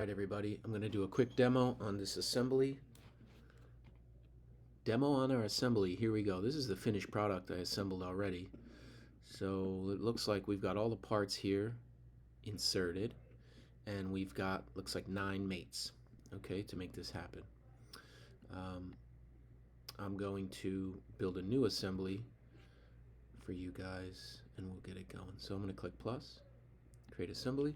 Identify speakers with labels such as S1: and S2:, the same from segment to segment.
S1: Alright everybody, I'm going to do a quick demo on this assembly. Demo on our assembly, here we go. This is the finished product I assembled already. So it looks like we've got all the parts here inserted, and we've got, looks like 9 mates, okay, to make this happen. I'm going to build a new assembly for you guys, and we'll get it going. So I'm going to click plus, create assembly.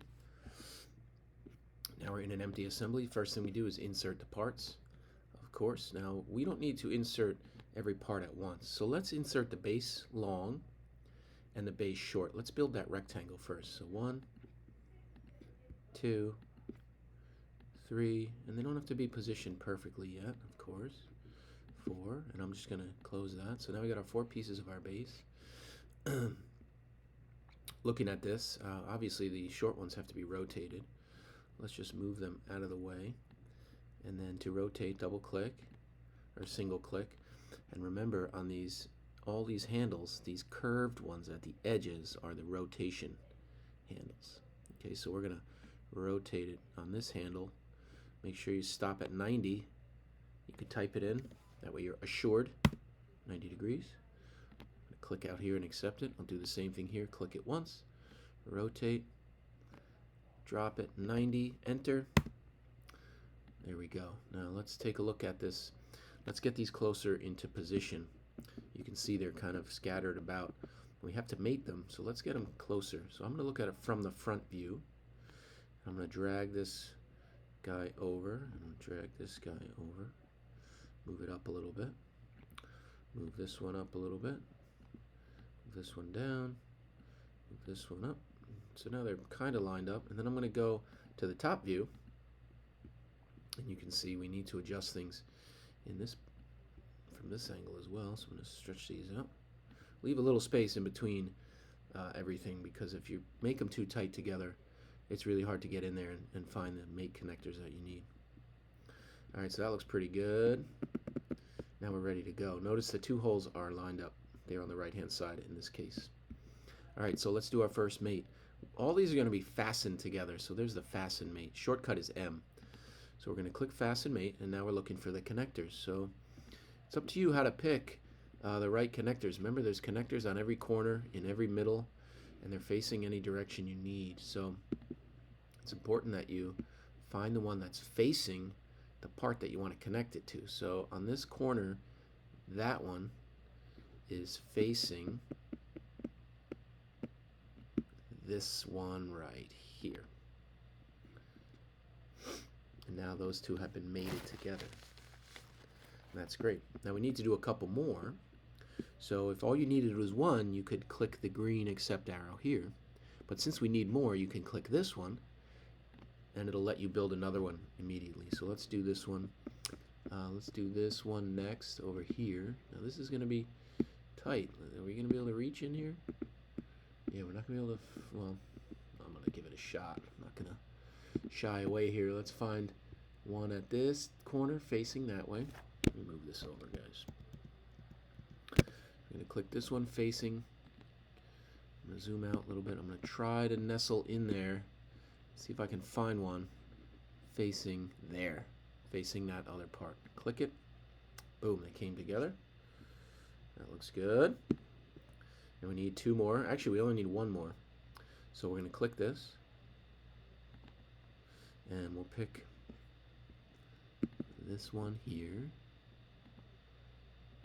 S1: Now we're in an empty assembly. First thing we do is insert the parts, of course. Now we don't need to insert every part at once. So let's insert the base long and the base short. Let's build that rectangle first. So 1, 2, 3, and they don't have to be positioned perfectly yet, of course. 4, and I'm just going to close that. So now we got our 4 pieces of our base. Looking at this, obviously the short ones have to be rotated. Let's just move them out of the way, and then to rotate, double click or single click, and remember on these, all these handles, these curved ones at the edges are the rotation handles. Okay, so we're gonna rotate it on this handle. Make sure you stop at 90. You could type it in, that way you're assured 90 degrees. Click out here and accept it. I'll do the same thing here. Click it once, rotate, drop it 90, enter. There we go. Now let's take a look at this. Let's get these closer into position. You can see they're kind of scattered about. We have to mate them, so let's get them closer. So I'm going to look at it from the front view. I'm going to drag this guy over. I'm going to drag this guy over. Move it up a little bit. Move this one up a little bit. Move this one down. Move this one up. So now they're kind of lined up, and then I'm going to go to the top view, and you can see we need to adjust things in this from this angle as well. So I'm going to stretch these out. Leave a little space in between everything, because if you make them too tight together, it's really hard to get in there and find the mate connectors that you need. Alright, so that looks pretty good. Now we're ready to go. Notice the 2 holes are lined up. They're on the right hand side in this case. Alright, so let's do our first mate. All these are going to be fastened together, so there's the fasten mate. Shortcut is M. So we're going to click fasten mate, and now we're looking for the connectors. So it's up to you how to pick the right connectors. Remember, there's connectors on every corner, in every middle, and they're facing any direction you need. So it's important that you find the one that's facing the part that you want to connect it to. So on this corner, that one is facing this one right here. And now those two have been mated together. And that's great. Now we need to do a couple more. So if all you needed was one, you could click the green accept arrow here. But since we need more, you can click this one, and it'll let you build another one immediately. So let's do this one. Let's do this one next over here. Now this is going to be tight. Are we going to be able to reach in here? Yeah, we're not going to be able to, well, I'm going to give it a shot. I'm not going to shy away here. Let's find one at this corner facing that way. Let me move this over, guys. I'm going to click this one facing. I'm going to zoom out a little bit. I'm going to try to nestle in there. See if I can find one facing there, facing that other part. Click it. Boom, they came together. That looks good. And we need 2 more. Actually, we only need 1 more. So we're going to click this, and we'll pick this one here,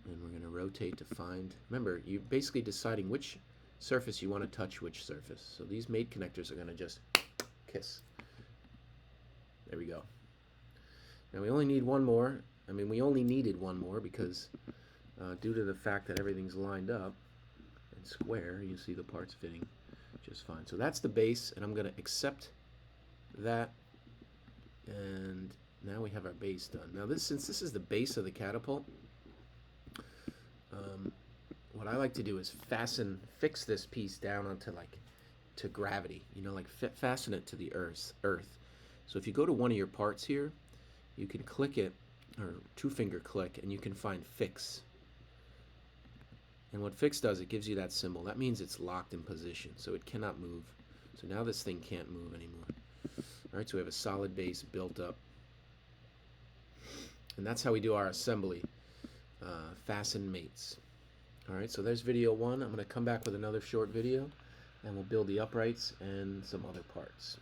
S1: and we're going to rotate to find. Remember, you're basically deciding which surface you want to touch which surface. So these mate connectors are going to just kiss. There we go. Now we only need 1 more. I mean, we only needed 1 more because due to the fact that everything's lined up and square, you see the parts fitting just fine. So that's the base, and I'm going to accept that, and now we have our base done. Now since this is the base of the catapult, what I like to do is fix this piece down onto to gravity, you know, like fasten it to the earth. So if you go to one of your parts here, you can click it, or 2-finger click, and you can find fix. And what fix does, it gives you that symbol. That means it's locked in position, so it cannot move. So now this thing can't move anymore. All right, so we have a solid base built up. And that's how we do our assembly, fasten mates. All right, so there's video 1. I'm going to come back with another short video, and we'll build the uprights and some other parts.